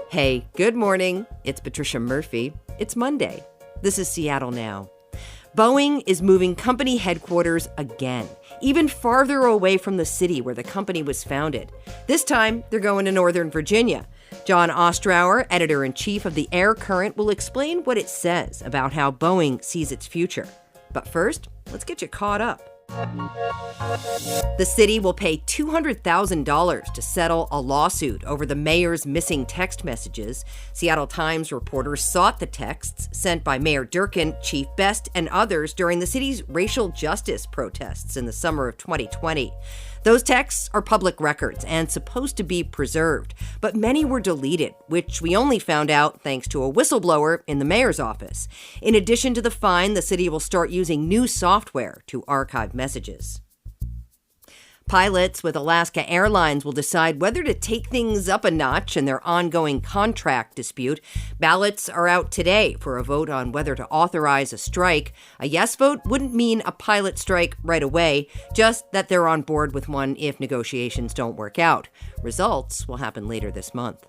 Hey, good morning. It's Patricia Murphy. It's Monday. This is Seattle Now. Boeing is moving company headquarters again, even farther away from the city where the company was founded. This time, they're going to Northern Virginia. Jon Ostrower, editor-in-chief of the Air Current, will explain what it says about how Boeing sees its future. But first, let's get you caught up. The city will pay $200,000 to settle a lawsuit over the mayor's missing text messages. Seattle Times reporters sought the texts sent by Mayor Durkan, Chief Best, and others during the city's racial justice protests in the summer of 2020. Those texts are public records and supposed to be preserved, but many were deleted, which we only found out thanks to a whistleblower in the mayor's office. In addition to the fine, the city will start using new software to archive messages. Pilots with Alaska Airlines will decide whether to take things up a notch in their ongoing contract dispute. Ballots are out today for a vote on whether to authorize a strike. A yes vote wouldn't mean a pilot strike right away, just that they're on board with one if negotiations don't work out. Results will happen later this month.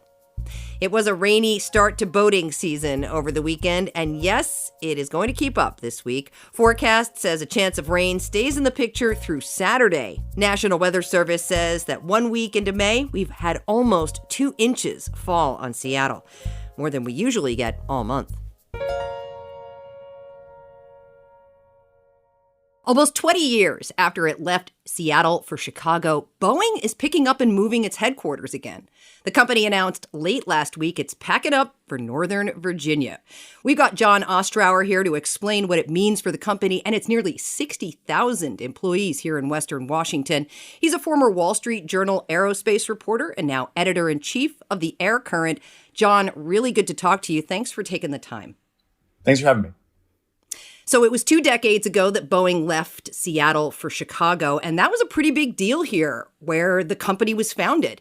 It was a rainy start to boating season over the weekend, and yes, it is going to keep up this week. Forecast says a chance of rain stays in the picture through Saturday. National Weather Service says that 1 week into May, we've had almost 2 inches fall on Seattle, more than we usually get all month. Almost 20 years after it left Seattle for Chicago, Boeing is picking up and moving its headquarters again. The company announced late last week it's packing up for Northern Virginia. We've got Jon Ostrower here to explain what it means for the company and its nearly 60,000 employees here in Western Washington. He's a former Wall Street Journal aerospace reporter and now editor-in-chief of the Air Current. Jon, really good to talk to you. Thanks for taking the time. Thanks for having me. So it was 2 decades ago that Boeing left Seattle for Chicago, and that was a pretty big deal here where the company was founded.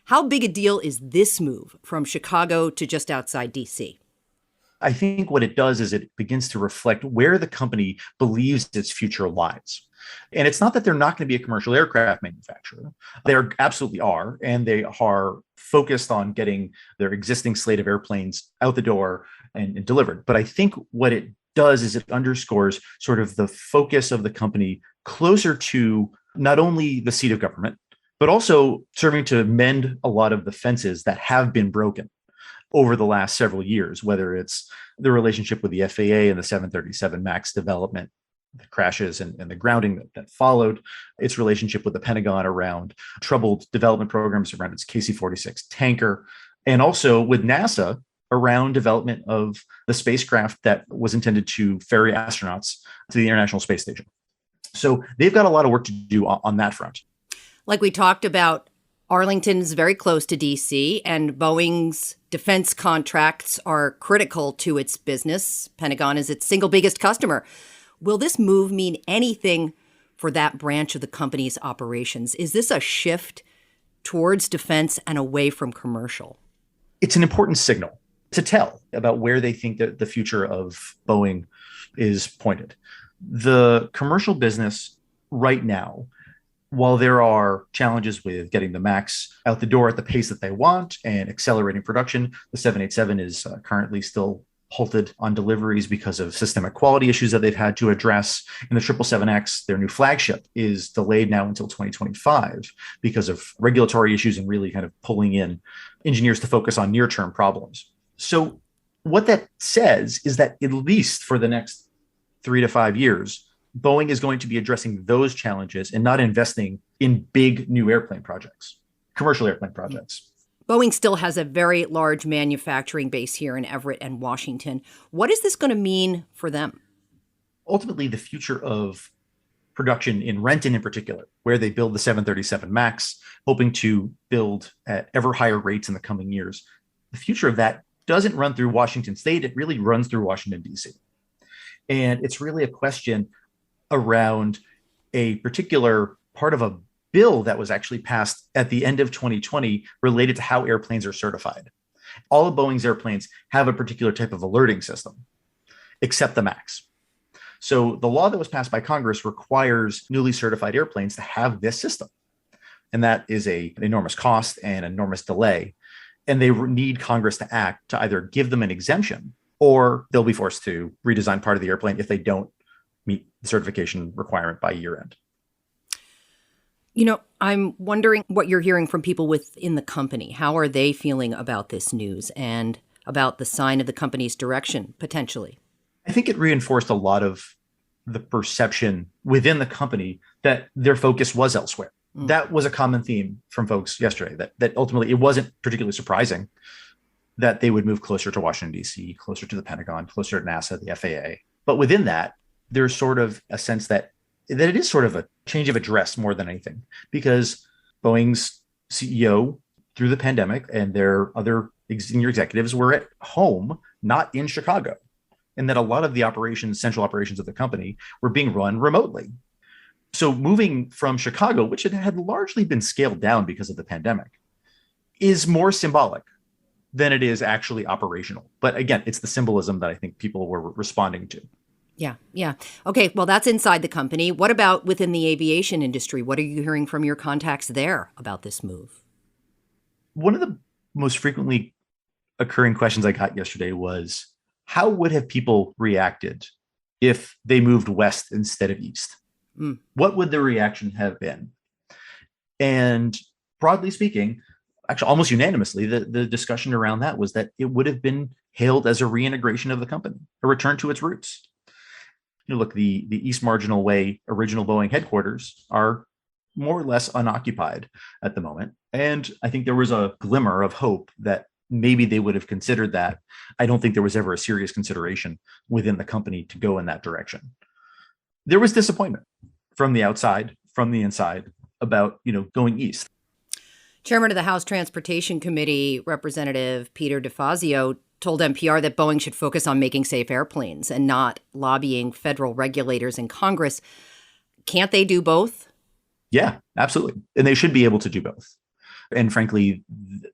How big a deal is this move from Chicago to just outside D.C.? I think what it does is it begins to reflect where the company believes its future lies. And it's not that they're not going to be a commercial aircraft manufacturer. They absolutely are, and they are focused on getting their existing slate of airplanes out the door and delivered. But I think what it does is it underscores sort of the focus of the company closer to not only the seat of government, but also serving to mend a lot of the fences that have been broken over the last several years, whether it's the relationship with the FAA and the 737 MAX development, the crashes and the grounding that followed, its relationship with the Pentagon around troubled development programs around its KC-46 tanker, and also with NASA around development of the spacecraft that was intended to ferry astronauts to the International Space Station. So they've got a lot of work to do on that front. Like we talked about, Arlington is very close to D.C., and Boeing's defense contracts are critical to its business. Pentagon is its single biggest customer. Will this move mean anything for that branch of the company's operations? Is this a shift towards defense and away from commercial? It's an important signal to tell about where they think that the future of Boeing is pointed. The commercial business right now, while there are challenges with getting the MAX out the door at the pace that they want and accelerating production, the 787 is currently still halted on deliveries because of systemic quality issues that they've had to address. And the 777X, their new flagship, is delayed now until 2025 because of regulatory issues and really kind of pulling in engineers to focus on near-term problems. So what that says is that at least for the next 3 to 5 years, Boeing is going to be addressing those challenges and not investing in big new airplane projects, commercial airplane projects. Boeing still has a very large manufacturing base here in Everett and Washington. What is this going to mean for them? Ultimately, the future of production in Renton in particular, where they build the 737 MAX, hoping to build at ever higher rates in the coming years, the future of that doesn't run through Washington State. It really runs through Washington, D.C. And it's really a question around a particular part of a bill that was actually passed at the end of 2020 related to how airplanes are certified. All of Boeing's airplanes have a particular type of alerting system, except the MAX. So the law that was passed by Congress requires newly certified airplanes to have this system. And that is an enormous cost and enormous delay. And they need Congress to act to either give them an exemption or they'll be forced to redesign part of the airplane if they don't meet the certification requirement by year end. I'm wondering what you're hearing from people within the company. How are they feeling about this news and about the sign of the company's direction, potentially? I think it reinforced a lot of the perception within the company that their focus was elsewhere. That was a common theme from folks yesterday, that ultimately it wasn't particularly surprising that they would move closer to Washington, D.C., closer to the Pentagon, closer to NASA, the FAA. But within that, there's sort of a sense that it is sort of a change of address more than anything, because Boeing's CEO through the pandemic and their other senior executives were at home, not in Chicago, and that a lot of the central operations of the company were being run remotely. So moving from Chicago, which had largely been scaled down because of the pandemic, is more symbolic than it is actually operational. But again, it's the symbolism that I think people were responding to. Yeah. Okay, well, that's inside the company. What about within the aviation industry? What are you hearing from your contacts there about this move? One of the most frequently occurring questions I got yesterday was, how would have people reacted if they moved west instead of east? What would the reaction have been? And broadly speaking, actually almost unanimously, the discussion around that was that it would have been hailed as a reintegration of the company, a return to its roots. Look, the East Marginal Way original Boeing headquarters are more or less unoccupied at the moment. And I think there was a glimmer of hope that maybe they would have considered that. I don't think there was ever a serious consideration within the company to go in that direction. There was disappointment from the outside, from the inside about, going east. Chairman of the House Transportation Committee, Representative Peter DeFazio, told NPR that Boeing should focus on making safe airplanes and not lobbying federal regulators in Congress. Can't they do both? Yeah, absolutely. And they should be able to do both. And frankly,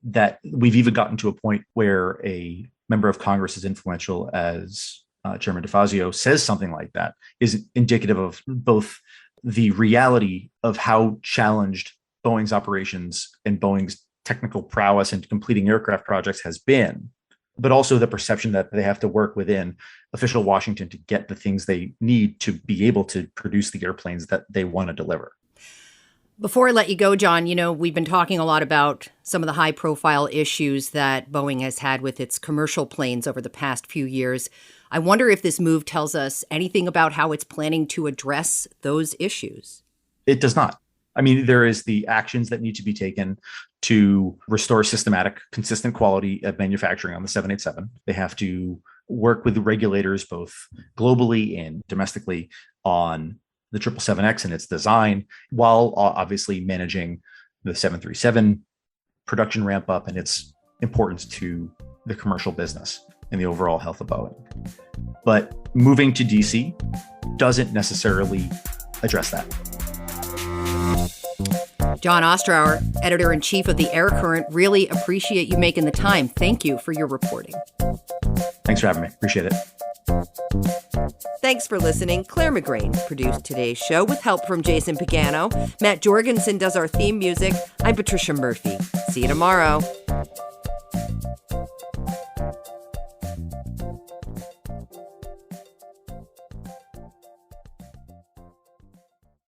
that we've even gotten to a point where a member of Congress as influential as Chairman DeFazio says something like that is indicative of both the reality of how challenged Boeing's operations and Boeing's technical prowess in completing aircraft projects has been, but also the perception that they have to work within official Washington to get the things they need to be able to produce the airplanes that they want to deliver. Before I let you go, Jon, we've been talking a lot about some of the high-profile issues that Boeing has had with its commercial planes over the past few years. I wonder if this move tells us anything about how it's planning to address those issues. It does not. I mean, there is the actions that need to be taken to restore systematic, consistent quality of manufacturing on the 787. They have to work with the regulators, both globally and domestically, on the 777X and its design, while obviously managing the 737 production ramp up and its importance to the commercial business and the overall health of Boeing. But moving to DC doesn't necessarily address that. Jon Ostrower, editor-in-chief of the Air Current, really appreciate you making the time. Thank you for your reporting. Thanks for having me. Appreciate it. Thanks for listening. Clare McGrane produced today's show with help from Jason Pagano. Matt Jorgensen does our theme music. I'm Patricia Murphy. See you tomorrow.